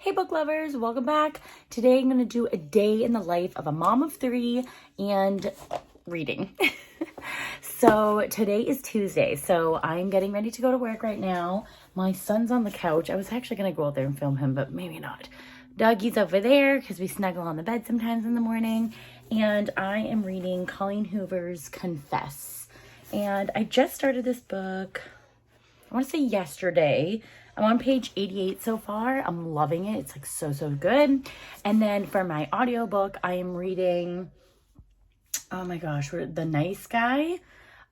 Hey book lovers, welcome back. Today I'm going to do a day in the life of a mom of 3 and reading. So today is Tuesday, so I'm getting ready to go to work right now. My son's on the couch. I was actually going to go out there and film him, but maybe not. Dougie's over there because we snuggle on the bed sometimes in the morning. And I am reading Colleen Hoover's Confess. And I just started this book, I want to say yesterday. I'm on page 88 so far. I'm loving it. It's like so good. And then for my audiobook, I am reading, oh my gosh, The Nice Guy.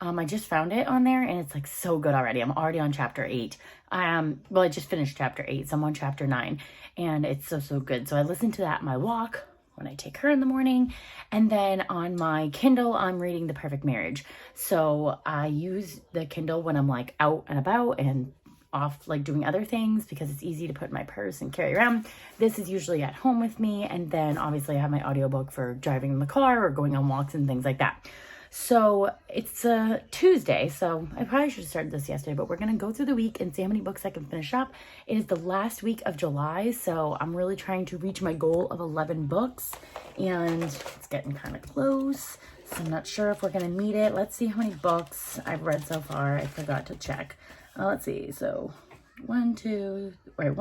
I just found it on there and it's like so good already. I'm already on chapter 8. Well, I just finished chapter 8, so I'm on chapter 9 and it's so good. So I listen to that on my walk when I take her in the morning. And then on my Kindle, I'm reading The Perfect Marriage. So I use the Kindle when I'm like out and about and off like doing other things because it's easy to put in my purse and carry around. This is usually at home with me, and then obviously I have my audiobook for driving in the car or going on walks and things like that. So it's a Tuesday, so I probably should have started this yesterday, but we're gonna go through the week and see how many books I can finish up. It is the last week of July, so I'm really trying to reach my goal of 11 books, and it's getting kind of close, so I'm not sure if we're gonna meet it. Let's see how many books I've read so far. I forgot to check. Let's see, so 1, 2, 3,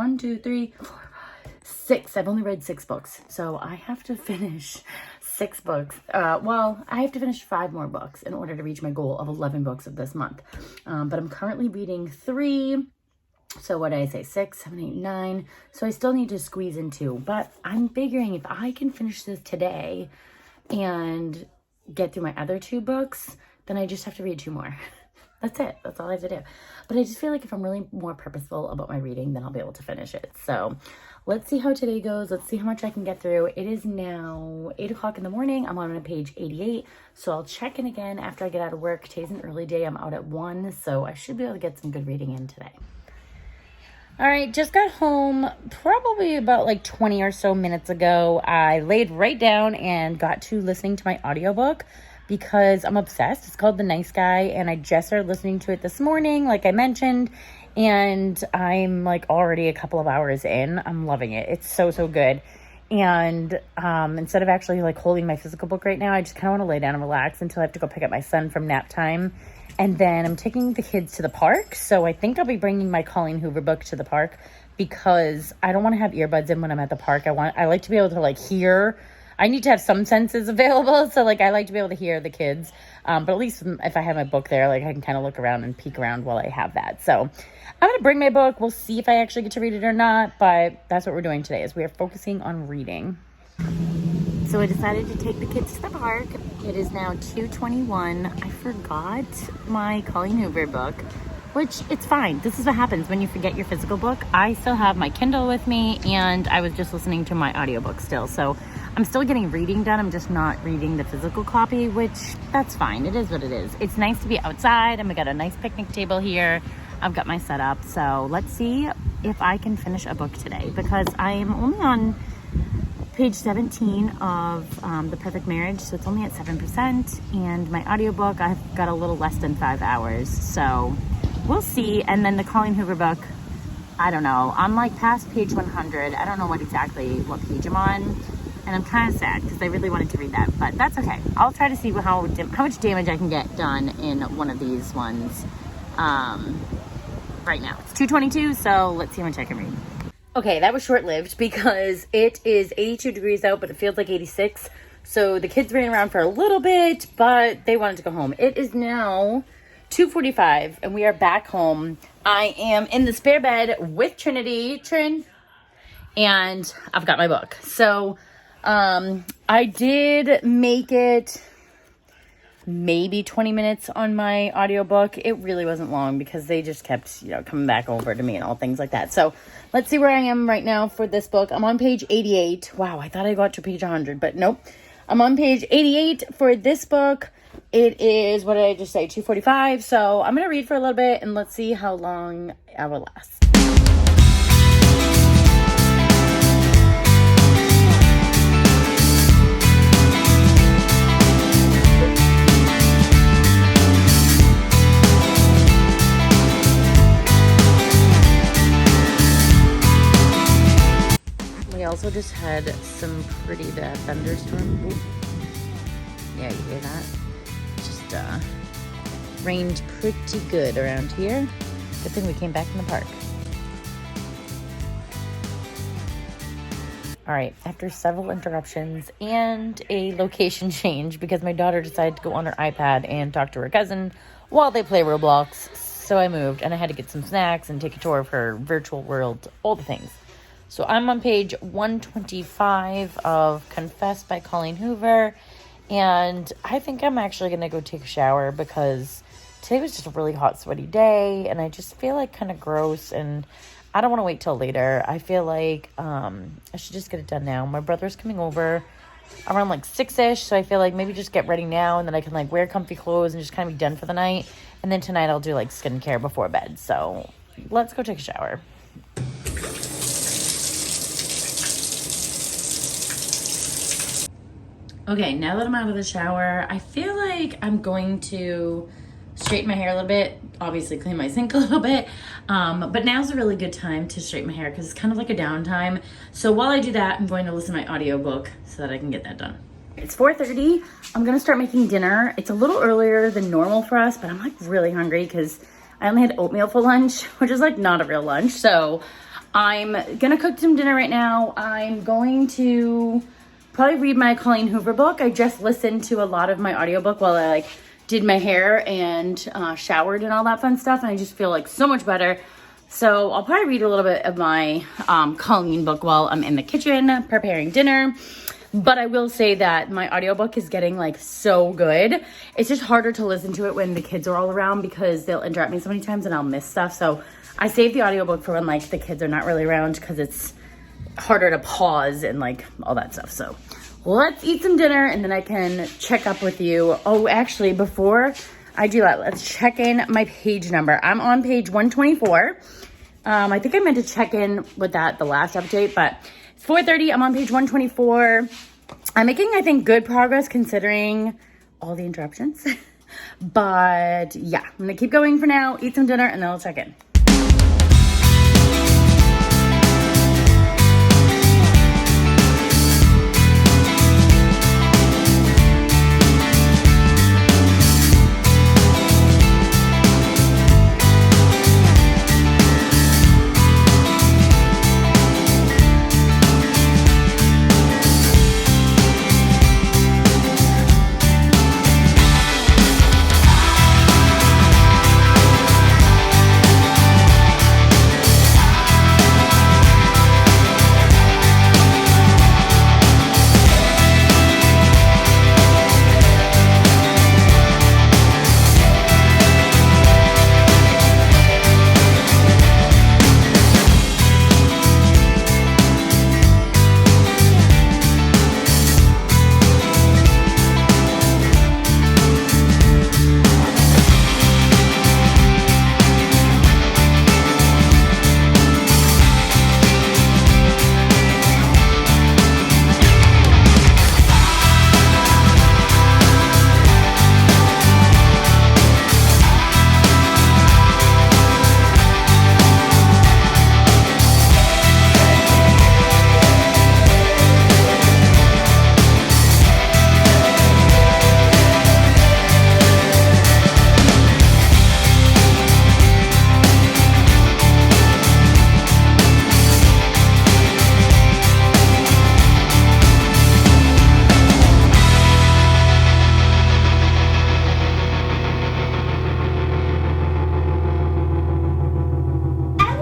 4, 5, 6. I've only read 6 books, so I have to finish 6 books. Well, I have to finish 5 more books in order to reach my goal of 11 books of this month. But I'm currently reading 3. So what did I say? 6, 7, 8, 9. So I still need to squeeze in 2. But I'm figuring if I can finish this today and get through my other 2 books, then I just have to read 2 more. That's it. That's all I have to do. But I just feel like if I'm really more purposeful about my reading, then I'll be able to finish it. So let's see how today goes. Let's see how much I can get through. It is now 8 o'clock in the morning. I'm on page 88. So I'll check in again after I get out of work. Today's an early day. I'm out at 1. So I should be able to get some good reading in today. All right, just got home probably about like 20 or so minutes ago. I laid right down and got to listening to my audiobook because I'm obsessed. It's called The Nice Guy, and I just started listening to it this morning, like I mentioned, and I'm like already a couple of hours in. I'm loving it. It's so good. And instead of actually like holding my physical book right now, I just kind of want to lay down and relax until I have to go pick up my son from nap time. And then I'm taking the kids to the park, so I think I'll be bringing my Colleen Hoover book to the park because I don't want to have earbuds in when I'm at the park. I like to be able to like hear. I need to have some senses available, so like I like to be able to hear the kids. But at least if I have my book there, like I can kind of look around and peek around while I have that. So I'm going to bring my book. We'll see if I actually get to read it or not, but that's what we're doing today is we are focusing on reading. So I decided to take the kids to the park. It is now 2:21. I forgot my Colleen Hoover book, which it's fine. This is what happens when you forget your physical book. I still have my Kindle with me, and I was just listening to my audiobook still. So I'm still getting reading done. I'm just not reading the physical copy, which that's fine. It is what it is. It's nice to be outside. I've got a nice picnic table here. I've got my setup. So let's see if I can finish a book today because I am only on page 17 of The Perfect Marriage. So it's only at 7%. And my audiobook, I've got a little less than 5 hours. So we'll see. And then the Colleen Hoover book, I don't know. I'm like past page 100. I don't know what page I'm on. And I'm kind of sad because I really wanted to read that, but that's okay. I'll try to see how much damage I can get done in one of these ones right now. It's 2:22, so let's see how much I can read. Okay, that was short-lived because it is 82 degrees out, but it feels like 86. So the kids ran around for a little bit, but they wanted to go home. It is now 2:45, and we are back home. I am in the spare bed with Trin, and I've got my book. So I did make it maybe 20 minutes on my audiobook. It really wasn't long because they just kept, coming back over to me and all things like that. So let's see where I am right now for this book. I'm on page 88. Wow, I thought I got to page 100, but nope. I'm on page 88 for this book. It is, what did I just say, 2:45. So I'm going to read for a little bit and let's see how long I will last. We also just had some pretty bad thunderstorm. Ooh. Yeah, you hear that? Just rained pretty good around here. Good thing we came back from the park. All right, after several interruptions and a location change because my daughter decided to go on her iPad and talk to her cousin while they play Roblox. So I moved and I had to get some snacks and take a tour of her virtual world, all the things. So I'm on page 125 of Confess by Colleen Hoover. And I think I'm actually going to go take a shower because today was just a really hot, sweaty day. And I just feel like kind of gross and I don't want to wait till later. I feel like I should just get it done now. My brother's coming over around like 6-ish. So I feel like maybe just get ready now and then I can like wear comfy clothes and just kind of be done for the night. And then tonight I'll do like skincare before bed. So let's go take a shower. Okay, now that I'm out of the shower, I feel like I'm going to straighten my hair a little bit, obviously clean my sink a little bit, but now's a really good time to straighten my hair because it's kind of like a downtime. So while I do that, I'm going to listen to my audiobook so that I can get that done. It's 4:30. I'm going to start making dinner. It's a little earlier than normal for us, but I'm like really hungry because I only had oatmeal for lunch, which is like not a real lunch. So I'm going to cook some dinner right now. I'm going to probably read my Colleen Hoover book. I just listened to a lot of my audiobook while I like did my hair and showered and all that fun stuff. And I just feel like so much better. So I'll probably read a little bit of my Colleen book while I'm in the kitchen preparing dinner. But I will say that my audiobook is getting like so good. It's just harder to listen to it when the kids are all around because they'll interrupt me so many times and I'll miss stuff. So I save the audiobook for when like the kids are not really around because it's harder to pause and like all that stuff. So let's eat some dinner and then I can check up with you. Oh, actually, before I do that, let's check in my page number. I'm on page 124. I think I meant to check in with that the last update, but it's 4:30. I'm on page 124. I'm making, I think, good progress considering all the interruptions. But yeah, I'm gonna keep going for now, eat some dinner, and then I'll check in.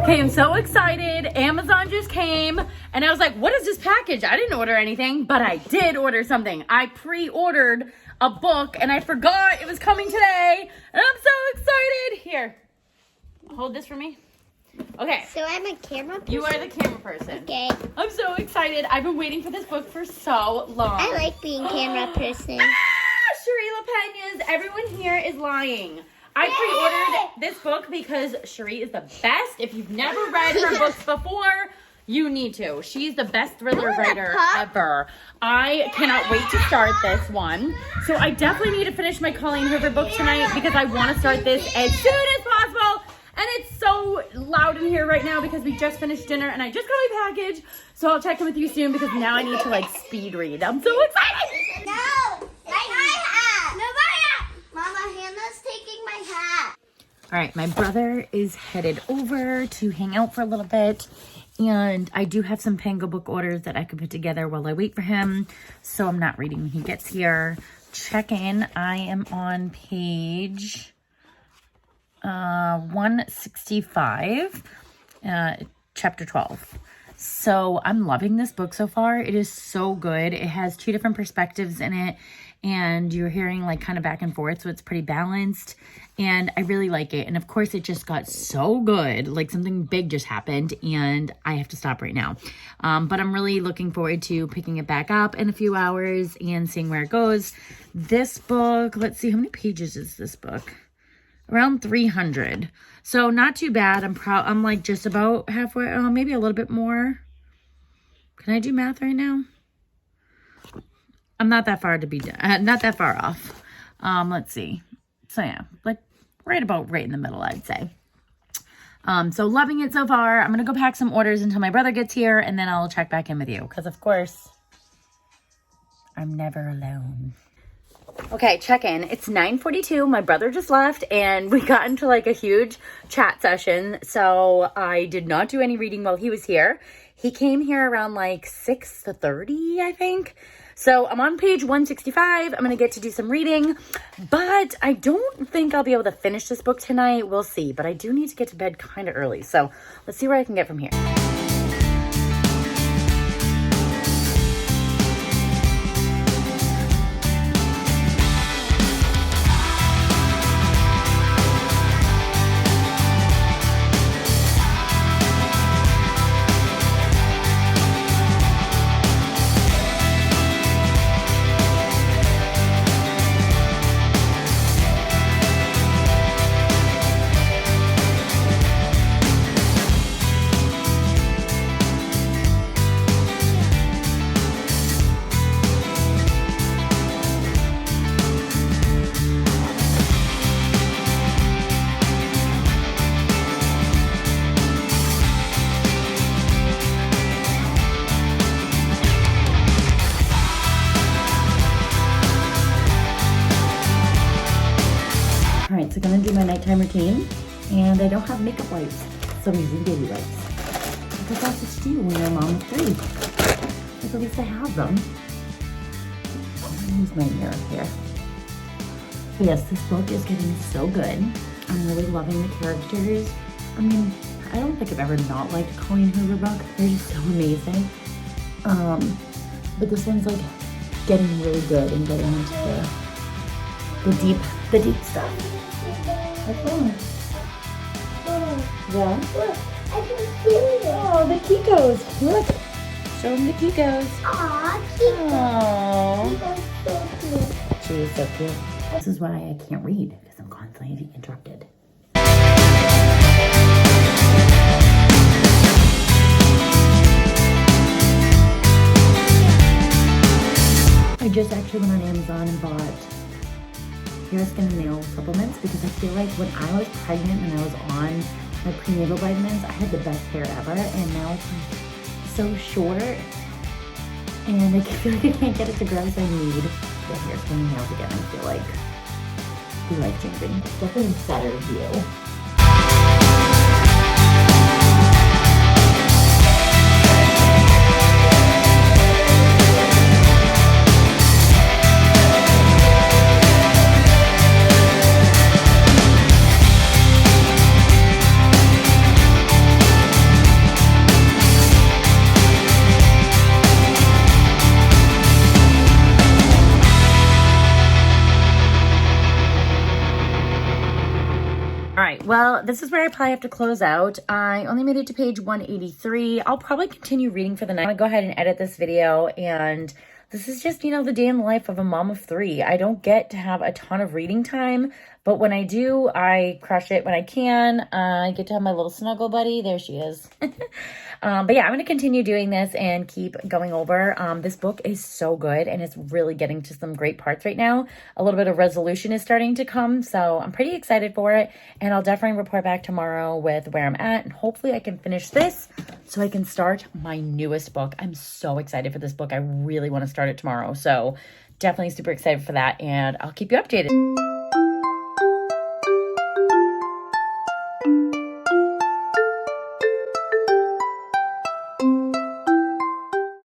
Okay, I'm so excited. Amazon just came and I was like, what is this package? I didn't order anything, but I did order something. I pre-ordered a book and I forgot it was coming today and I'm so excited. Here, hold this for me. Okay. So I'm a camera person? You are the camera person. Okay. I'm so excited. I've been waiting for this book for so long. I like being camera person. Cherie LaPeñas, everyone here is lying. I pre-ordered this book because Cherie is the best. If you've never read her books before, you need to. She's the best thriller writer ever. I cannot wait to start this one. So I definitely need to finish my Colleen Hoover book tonight because I want to start this as soon as possible. And it's so so loud in here right now because we just finished dinner and I just got my package. So I'll check in with you soon because now I need to like speed read. I'm so excited. No, my hat. No, my hat. Mama, Hannah's taking my hat. All right, my brother is headed over to hang out for a little bit. And I do have some Pango book orders that I could put together while I wait for him. So I'm not reading when he gets here. Check in. I am on page 165, chapter 12. So I'm loving this book so far. It is so good. It has two different perspectives in it. And you're hearing like kind of back and forth. So it's pretty balanced. And I really like it. And of course, it just got so good. Like something big just happened. And I have to stop right now. But I'm really looking forward to picking it back up in a few hours and seeing where it goes. This book, let's see, how many pages is this book? Around 300. So not too bad. I'm like just about halfway, maybe a little bit more. Can I do math right now? I'm not that far to be done, not that far off. Let's see. So yeah, like right in the middle, I'd say. So loving it so far. I'm going to go pack some orders until my brother gets here and then I'll check back in with you. Because of course, I'm never alone. Okay, check in. It's 9:42. My brother just left and we got into like a huge chat session. So I did not do any reading while he was here. He came here around like 6:30, I think. So I'm on page 165. I'm going to get to do some reading, but I don't think I'll be able to finish this book tonight. We'll see, but I do need to get to bed kind of early. So let's see where I can get from here. So I'm gonna do my nighttime routine, and I don't have makeup wipes, so I'm using baby wipes. Because that's what you do when you're a mom of 3. Like at least I have them. I'm gonna use my mirror here. But yes, this book is getting so good. I'm really loving the characters. I mean, I don't think I've ever not liked Colleen Hoover book. They're just so amazing. But this one's like getting really good and getting into the deep stuff. What's wrong? Yeah? Look, I can feel it. Oh, the Kikos. Look. Show them the Kikos. Aw, Kiko. Aww. Kiko's so cute. She is so cute. This is why I can't read, because I'm constantly interrupted. I just actually went on Amazon and bought hair, skin, and nail supplements because I feel like when I was pregnant and I was on my prenatal vitamins, I had the best hair ever, and now it's like so short, and I feel like I can't get it to grow, so I need the hair, skin, and nails again. I feel like be life-changing. Definitely better view. Well, this is where I probably have to close out. I only made it to page 183. I'll probably continue reading for the night. I'm gonna go ahead and edit this video, and this is just, you know, the day in the life of a mom of 3. I don't get to have a ton of reading time, but when I do, I crush it when I can. I get to have my little snuggle buddy. There she is. But yeah, I'm going to continue doing this and keep going over. This book is so good and it's really getting to some great parts right now. A little bit of resolution is starting to come, so I'm pretty excited for it. And I'll definitely report back tomorrow with where I'm at, and hopefully I can finish this so I can start my newest book. I'm so excited for this book. I really want to start it tomorrow, so definitely super excited for that, and I'll keep you updated.